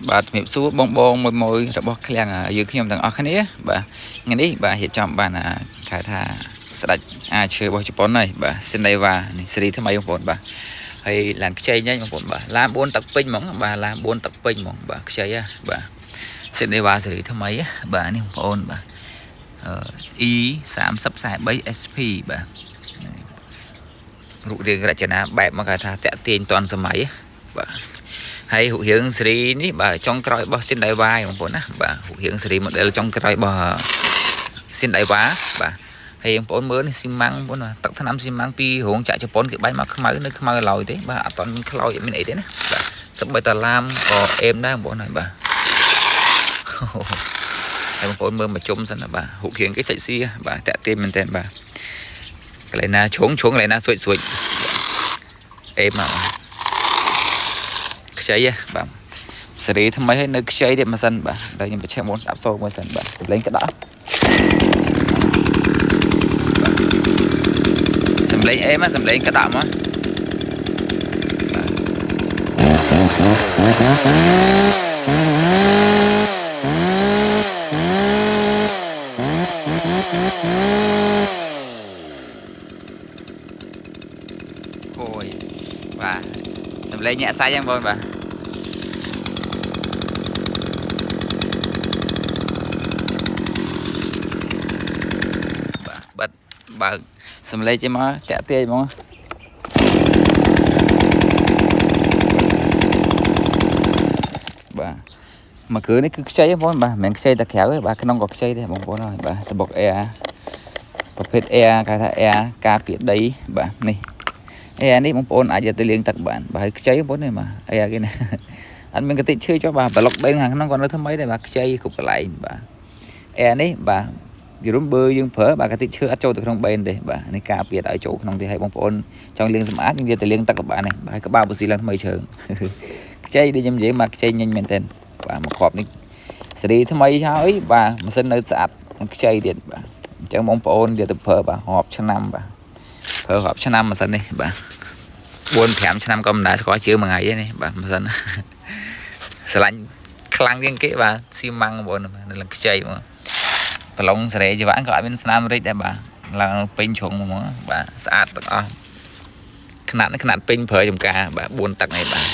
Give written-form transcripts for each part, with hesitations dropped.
បាទជំរាបសួរបងមួយរបស់ឃ្លាំងយើងខ្ញុំទាំងអស់គ្នាបាទថ្ងៃនេះបាទរៀបចំបានគេថាស្ដាច់ឈើរបស់ជប៉ុនហើយបាទស៊ីនដេវ៉ានេះស៊េរីថ្មីបងប្អូនបាទហើយឡើងខ្ចីញ៉ៃបងប្អូនបាទឡាន4ទឹកពេញហ្មងបាទឡាន4ទឹកពេញហ្មងបាទខ្ចីបាទស៊ីនដេវ៉ាស៊េរីថ្មីបាទនេះបងប្អូនបាទE 3043 SP បាទរូបរាងរចនាបែបមកគេថាតាក់ទាញតាន់សម័យបាទហើយរូបរាងស៊េរីនេះបាទចុងក្រោយរបស់ Sindaiwa បងប្អូនណាបាទរូបរាងស៊េរី model ចុងក្រោយរបស់ Sindaiwa បាទហើយបងប្អូនមើលនេះស៊ីម៉ាំងបងប្អូនទឹកថ្នាំស៊ីម៉ាំងពីរោងចក្រជប៉ុនគេបាញ់មកខ្មៅនៅខ្មៅឡើយទេបាទអត់តមានខ្លោចមានអីទេណាបាទសម្បីតែឡាមក៏អេមដែរបងប្អូនហើយបាទហើយបងប្អូនមើលមកជុំសិនណាបាទរូបរាងគេសាច់សៀបាទតាក់ទាញមែនតើបាទកន្លែងណាជ្រុងកន្លែងណាស្រួចអេមមកខ្ចីបាទស៊េរីថ្មីហើយនៅខ្ចីទៀតម៉ាសិនបាទដល់ខ្ញុំបញ្ជាក់មុនស្ដាប់សូរមួយសិនបាទសម្លេងក្តោះសម្លេងអេមសម្លេងក្តោះមកអូយបាទសម្លេងញាក់សាច់ហ្នឹងបងបាទបើសំឡេងចេញមកតាក់ទាញហ្មងបាទមកគឺនេះគឺខ្ចីបងប្អូនបាទមិនមែនខ្ចីតែក្រៅទេបាទក្នុងក៏ខ្ចីដែរបងប្អូនហើយបាទសបុក Air ប្រភេទ Air គេថា Air ការពារដីបាទនេះ Air នេះបងប្អូនអាចយកទៅលាងទឹកបានបាទហើយខ្ចីបងប្អូននេះបាទ Air គេណាអត់មានកតិចឈើចុះបាទប្លុកដីខាងក្នុងក៏នៅថ្មីដែរបាទខ្ចីគ្រប់កន្លែងបាទ Air នេះបាទយល់បើយើងប្រើបាទកតិចឈើអត់ចូលទៅក្នុងបេនទេបាទនេះការពារឲ្យចូលក្នុងទេឲ្យបងប្អូនចង់លាងសម្អាតយើងយកទៅលាងទឹកក៏បានដែរបាទក្បាលប៊ូស៊ីឡើងថ្មីជើងខ្ចីដូចខ្ញុំនិយាយមកខ្ចីញញមែនតើបាទមកគ្រាប់នេះស៊េរីថ្មីហើយបាទម៉ាស៊ីននៅស្អាតខ្ចីទៀតបាទអញ្ចឹងបងប្អូនយកទៅប្រើបាទរាប់ឆ្នាំបាទប្រើរាប់ឆ្នាំម៉ាស៊ីននេះបាទ4 5ឆ្នាំក៏មិនដែរស្គាល់ជើងមួយថ្ងៃទេនេះបាទម៉ាស៊ីនស្រឡាញ់ខ្លាំងជាងគេបាទស៊ីម៉ាំងបងប្អូននៅឡើងខ្ចីមកប្រឡងសេរីជីវ៉ាន់ក៏អត់មានស្នាមរិចដែរបាទឡើងពេញជ្រុងហ្មងបាទស្អាតទាំងអស់ຂະຫນាត់ពេញប្រើចំការបាទ4ទឹកនេះបាទ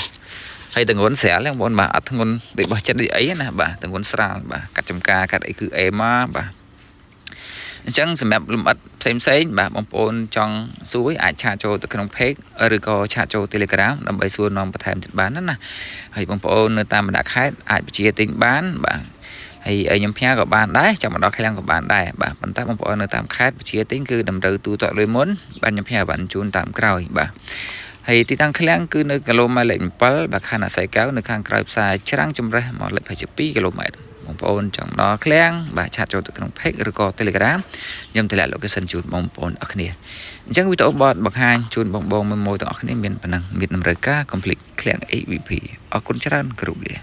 ហើយតងន់ស្រាលហ្នឹងបងបាទអត់ធ្ងន់ដូចបោះចិត្តដូចអីណាបាទតងន់ស្រាលបាទកាត់ចំការកាត់អីគឺអេមកបាទអញ្ចឹងសម្រាប់លំអិតផ្សេងបាទបងប្អូនចង់សួរអាចឆាតចូលទៅក្នុង page ឬក៏ឆាតចូល Telegram ដើម្បីសួរនាំបន្ថែមទៀតបានណាហើយបងប្អូននៅតាមបណ្ដាខេត្តអាចបញ្ជាទិញបានបាទហើយខ្ញុំផ្ញើក៏បានដែរចាំមកដល់ឃ្លាំងក៏បានដែរបាទប៉ុន្តែបងប្អូននៅតាមខេត្តវិជាទិញគឺតម្រូវទូទាត់លុយមុនបាទខ្ញុំផ្ញើបានជូនតាមក្រោយបាទហើយទីតាំងឃ្លាំងគឺនៅគីឡូម៉ែត្រលេខ7បាទខណ្ឌអាស័យកៅនៅខាងក្រៅផ្សារច្រាំងជំរះមកលេខ22គីឡូម៉ែត្របងប្អូនចង់ដល់ឃ្លាំងបាទឆាតចូលទៅក្នុង page ឬក៏ Telegram ខ្ញុំតម្លាក់ location ជូនបងប្អូនអរគ្នាអញ្ចឹងវីដេអូបតបង្ហាញជូនបងមួយទាំងអស់គ្នាមានប៉ុណ្ណឹងមានតម្រូវការ complete ឃ្លាំង AVP អរគុណច្រើនគ្រប់លា